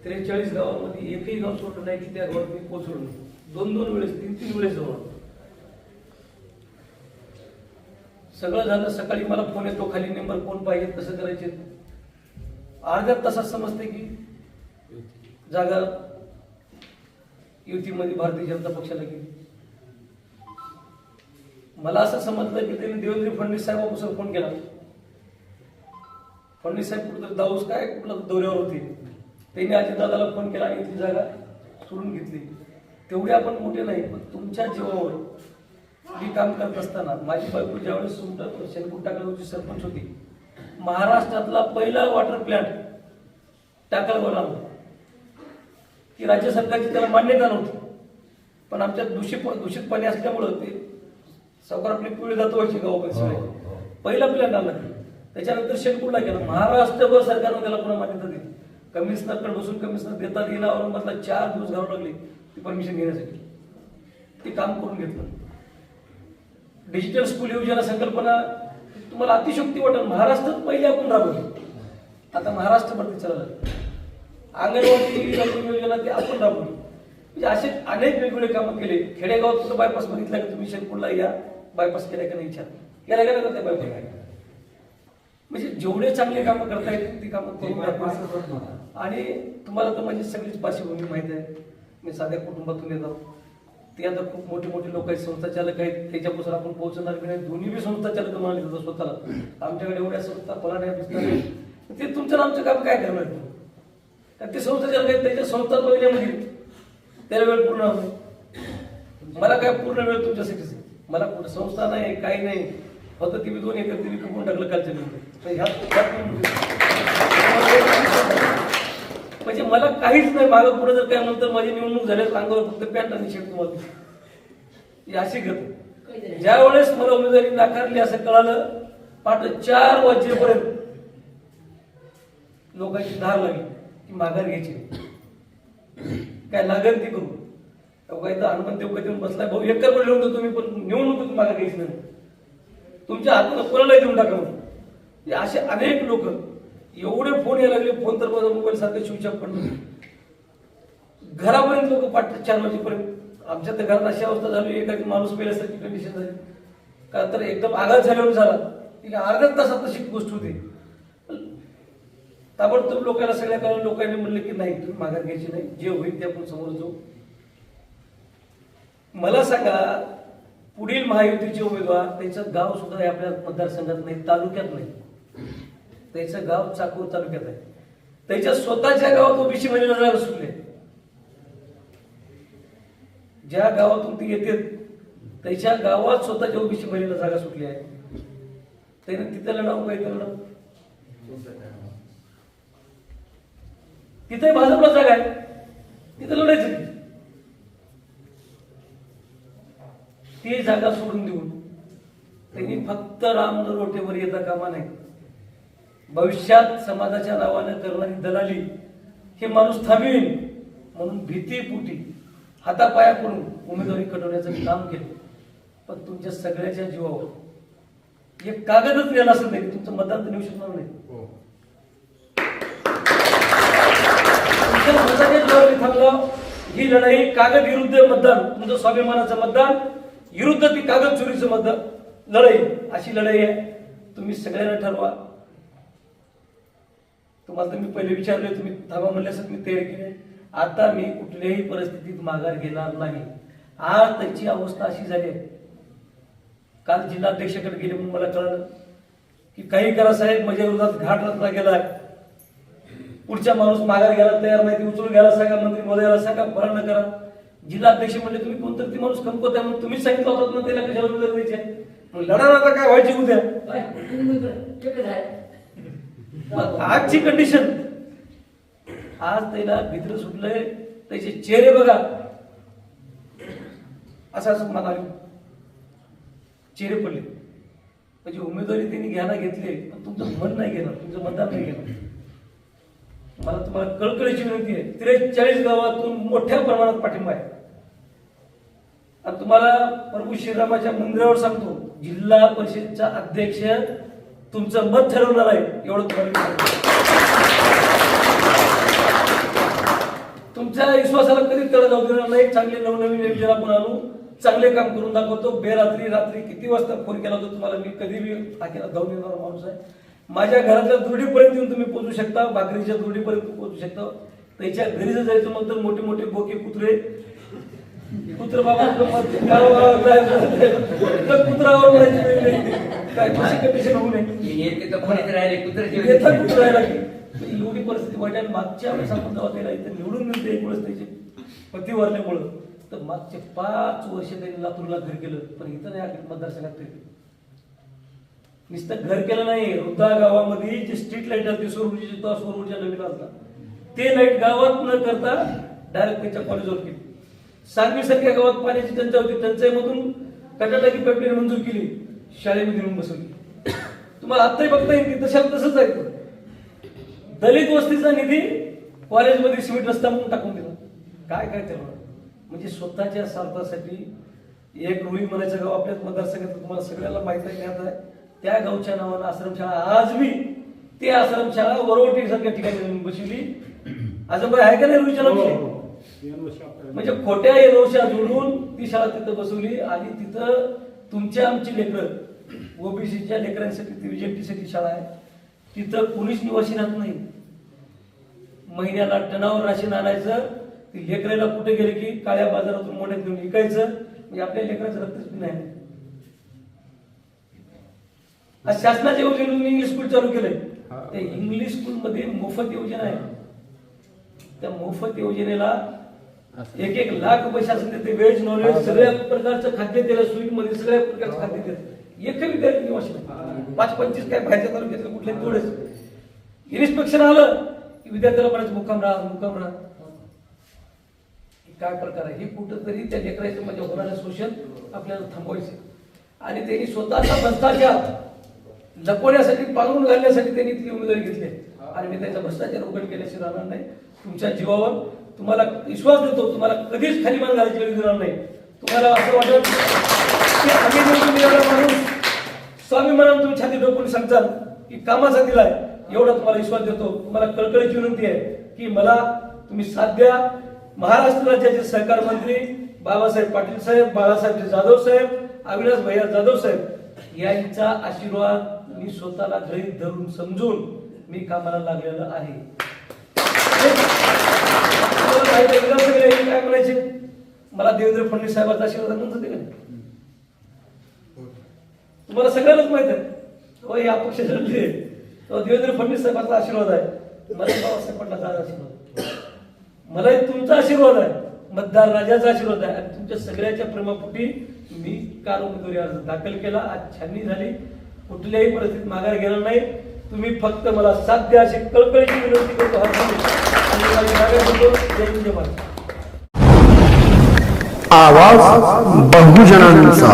43 गावांमध्ये एकही गाव सोडलं नाही की त्या गावात मी पोहोचलो नाही. 2-2 वेळेस 3-3 वेळेस जाऊन सगळं झालं. सकाळी मला फोन येतो, खाली नंबर कोण पाहिजे, कसं करायचे. अर्ध्या तासात समजते की जागा युतीमध्ये भारतीय जनता पक्षाला गेली. मला असं समजलं की त्यांनी देवेंद्र फडणवीस साहेबांपासून फोन केला. फडणवीस साहेब कुठं दाऊस काय कुठलं दौऱ्यावर होते, त्यांनी अजितदादाला फोन केला आणि ती जागा सोडून घेतली. तेवढे आपण मोठे नाही, पण तुमच्या जीवावर मी काम करत असताना माझी बायको ज्यावेळेस शेणकूट टाकळगावची सरपंच होती, महाराष्ट्रातला पहिला वॉटर प्लॅन्ट टाकळगावला आणला की राज्य सरकारची त्याला मान्यता नव्हती, पण आमच्यात दूषित पाणी असल्यामुळं ते सावकार आपली पिवळी जात व्हायची गावामध्ये. पहिला प्लॅन आला, त्याच्यानंतर शेणकूटला गेला. महाराष्ट्रभर सरकारनं त्याला पुन्हा मान्यता दिली. कमिशनरकडे बसून कमिशनर देतात गेला, औरंगाबादला 4 दिवस घालावं लागले ती परमिशन घेण्यासाठी. ते काम करून घेतलं. डिजिटल स्कूल योजना संकल्पना तुम्हाला अतिशयोक्ती वाटेल, महाराष्ट्रात पहिले आपण राबवली, आता महाराष्ट्रभर चाललं. अंगणवाडी योजना ते आपण राबवली. म्हणजे असे अनेक वेगवेगळे कामं केले. खेडेगावात कुठं बायपास बघितला की तुम्ही शेणकूटला या, बायपास केला का नाही विचार, याला गेला का त्या बायपास. म्हणजे जेवढे चांगले कामं करता येतील ती कामं करून. आणि तुम्हाला तर माझी सगळीच पार्श्वभूमी माहिती आहे. मी साध्या कुटुंबातून येतो. ते आता खूप मोठे मोठे लोक आहेत, संस्था चालक आहेत, त्याच्यापासून आपण पोहोचणार की नाही. दोन्ही बी संस्था चालक म्हणाले जातात स्वतःला. आमच्याकडे एवढ्या संस्था फलाण्या दिसतात, ते तुमचं आमचं काम काय करणार. ते संस्था चालक आहेत, त्याच्या संस्था महिन्यामध्ये त्याला वेळ पूर्ण होतो. मला काय पूर्ण वेळ तुमच्यासाठीच आहे. मला कुठं संस्था नाही, काही नाही, फक्त ती 2 एकर ती विकून टाकलं कालच्या म्हणजे मला काहीच नाही. मागं पुढे जर काय नंतर माझी निवडणूक झाल्यास अंगावर फक्त पॅन्ट आणि शर्ट तुम्हाला अशी करतो. ज्या वेळेस मला उमेदवारी नाकारली असं कळालं, पहाटे 4 वाजेपर्यंत लोकांची धार लागली की माघार घ्यायची, काय लागेल ती करू. काही तर हनुमान देव कधी बसलाय, भाऊ एकर लिहून देतो तुम्ही, पण निवडणूक माघार घ्यायची नाही, तुमच्या हाताला कोणालाही देऊन टाका. असे अनेक लोक, एवढे फोन यायला लागले. फोन तर माझा मोबाईल सारखं स्विच ऑफ पडलं. घरापर्यंत लोक 4 वाजेपर्यंत. आमच्या तर घरात अशी अवस्था झाली, एखादी माणूस पेल्यासारखी कंडिशन झाली. का तर एकदम आघात झाल्यावर झाला की अर्ध्या तासात तशी गोष्ट होती. ताबडतोब लोकांना सगळ्या काळात लोकांनी म्हणलं की नाही, तुम्ही माघार घ्यायची नाही, जे होईल ते आपण समोर जाऊ. मला सांगा, पुढील महायुतीचे उमेदवार, त्याचं गाव सुद्धा आपल्या मतदारसंघात नाही, तालुक्यात नाही. त्याचं गाव चाकूर तालुक्यात आहे. त्याच्या स्वतःच्या गावात ओबीसी महिलेला जागा सुटले. ज्या गावातून ती येते त्याच्या गावात स्वतःच्या ओबीसी महिलेला जागा सुटली आहे. त्याने तिथलं नाव काय करणं, तिथे भाजपला जागा आहे, तिथं लढायचं. ती जागा सोडून देऊन त्यांनी फक्त राम रोटेवर येता कामा नाही. भविष्यात समाजाच्या नावानं करणारी दलाली हे माणूस थांबवेल म्हणून भीतीपोटी हातापाया करून उमेदवारी कटवण्याचं काम केलं. पण तुमच्या सगळ्याच्या जीवावर एक कागदच लिहिला असेल नाही, तुमचं मतदान तर नेऊ शकणार नाही. तुमच्या मताच्या जीवावर थांबलं. ही लढाई कागद विरुद्ध मतदान, तुमचं स्वाभिमानाचं मतदान विरुद्ध ती कागद चोरीचं मतदान लढाई, अशी लढाई आहे. तुम्ही सगळ्यांना ठरवा. तुम्हाला तर मी पहिले विचारले, तुम्ही थांबा म्हणल्यास मी तयारी केली. आता मी कुठल्याही परिस्थितीत माघार घेणार नाही. आज त्याची अवस्था अशी झाली आहे. काल जिल्हाध्यक्षाकडे गेले म्हणून मला कळलं की काही करा साहेब, माझ्या विरोधात घाट रचना गेलाय. पुढच्या माणूस माघार घ्यायला तयार नाही, ती उचलून घ्यायला सांगा, मंत्री महोदयाला सांगा, फरांड करा. जिल्हाध्यक्ष म्हणजे तुम्ही कोणतरी ती माणूस कमकत आहे म्हणून तुम्ही सांगितलं होतं ना, त्याला कशाला उमेदवारी द्यायची आहे. लढा आता काय व्हायची उद्या. आजची कंडिशन, आज त्याला भित्र सुटलंय, त्याचे चेहरे बघा, असं मला चेहरे पडले. म्हणजे उमेदवारी त्यांनी घ्यायला घेतली, पण तुमचं मन नाही घेणार, तुमचं मतदान नाही घेणार. मला तुम्हाला कळकळीची विनंती आहे. 43 गावातून मोठ्या प्रमाणात पाठिंबा आहे. आणि तुम्हाला प्रभू श्रीरामाच्या मंदिरावर सांगतो, जिल्हा परिषदचा अध्यक्ष तुमचं मत ठरवणार आहे, एवढं तुम्हाला तुमच्या विश्वासाला कधीच तडा जाऊ देणार नाही. चांगले नवनवीन योजना आपण आणू, चांगले काम करून दाखवतो. रात्री किती वाजता फोन केला होता तुम्हाला, मी कधी बी टाकेला धावून येणारा माणूस आहे. माझ्या घरातल्या दुर्डीपर्यंत येऊन तुम्ही पोहोचू शकता, भाकरीच्या दुर्डीपर्यंत पोहोचू शकता. त्याच्या घरी जर जायचं मग तर मोठे मोठे बोके कुत्रे बाबा कुत्रावर काय कंडिशन होऊ नये, एवढी परिस्थिती वाईट आहे. मागच्या वेळेस आपण जेव्हा त्याला इथे निवडून दिले एकवेळेस त्याचे पती वारल्यामुळं, तर मागचे 5 वर्ष त्यांनी लातूरला घर केलं, पण इथं नाही आले मतदारसंघात तरी नुसतं घर केलं नाही. वृद्धा गावामध्ये जे स्ट्रीट लाईट असते सौर ऊर्जा नवीन असला ते लाईट गावात न करता डायरेक्ट त्याच्या कॉलेजवर केली. सांगली सारख्या गावात पाण्याची टंचाई होती, टंचाईमधून कटाटाकी पाईपलाईन मंजूर केली, शाळेमध्ये येऊन बसवली. तुम्हाला आत्ताही बघता येईल तसंच आहे. दलित वस्तीचा निधी कॉलेजमध्ये सिमेंट रस्ता म्हणून टाकून दिला. काय त्याला म्हणजे स्वतःच्या स्वार्थासाठी एक रुई म्हणायचं गाव आपल्याच मतदारसंघात तुम्हाला सगळ्याला माहिती आहे. त्या गावच्या नावानं आश्रमशाळा आज मी ते आश्रमशाळा वरवटी सारख्या ठिकाणी बसवली. आजोबा आहे का नाही रुईच्या नावाची, म्हणजे खोट्या एनोशा जोडून ती शाळा तिथं बसवली. आणि तिथं तुमच्या आमची लेकरं ओबीसीच्या लेकरांसाठी ती विजेपीसाठी शाळा आहे. तिथं कुणीच निवासी राहत नाही. महिन्याला टनावर राशन आणायचं, ती लेकराला कुठे गेले की काळ्या बाजारातून मोठ्यात घेऊन विकायचं, म्हणजे आपल्या लेकराचं रक्तच नाही. आज शासनाच्या योजनेतून इंग्लिश स्कूल चालू केलंय. त्या इंग्लिश स्कूल मध्ये मोफत योजना आहे. त्या मोफत योजनेला 1-1 लाख पैसे असतील ते व्हेज नॉनव्हेज सगळ्या प्रकारचं खाद्य त्याला स्वीट मध्ये सगळ्या प्रकारचं खाद्य देतात. एकही विद्यार्थी निवासी नाही. 5-25 काय बाहेरच्या तालुक्यातलं कुठल्या तेवढेच. इन्स्पेक्शन आलं की विद्यार्थ्याला म्हणायचं मुक्काम राहा. काय प्रकार आहे हे? कुठंतरी त्या लेकराचं म्हणजे होणारं शोषण आपल्याला थांबवायचे. आणि त्यांनी स्वतःचा भ्रष्टाचार लपवण्यासाठी, पांघरून घालण्यासाठी त्यांनी ती उमेदवारी घेतली. आणि मी त्याचा भ्रष्टाचार उघड केल्याशिवाय राहणार नाही. तुमच्या जीवावर तुम्हाला विश्वास देतो, तुम्हाला कधीच खाली मान घालायची वेळ देणार नाही. तुम्हाला असं वाटत की आम्ही तुम्ही एवढा माणूस स्वाभिमानानं तुम्ही छाती डोकून सांगताल की कामाचा दिलाय, एवढा तुम्हाला विश्वास देतो. तुम्हाला कळकळीची विनंती आहे की मला तुम्ही साथ द्या. महाराष्ट्र राज्याचे सहकार मंत्री बाबासाहेब पाटील साहेब, बाळासाहेब जाधव साहेब, अविनाश भैया जाधव साहेब यांचा आशीर्वाद मी स्वतःला गृहीत धरून समजून मी कामाला लागलेलं आहे. काय म्हणायचे, मला देवेंद्र फडणवीस साहेबांचा आशीर्वाद म्हणतो ते का तुम्हाला सगळ्यांनाच माहित आहे. हे अपक्ष ठरले तो देवेंद्र फडणवीस साहेबांचा आशीर्वाद आहे. मला बाबासाहेब पाटलांचा आशीर्वाद, मलाही तुमचा आशीर्वाद आहे, मतदार राजाचा आशीर्वाद आहे. आणि तुमच्या सगळ्याच्या प्रेमापोटी मी काल उमेदवारी अर्ज दाखल केला. आज छाननी झाली. कुठल्याही परिस्थितीत माघार घेणार नाही. तुम्ही फक्त मला साथ द्या अशी कळकळीची विनंती करतो. आवाज बहुजनांचा.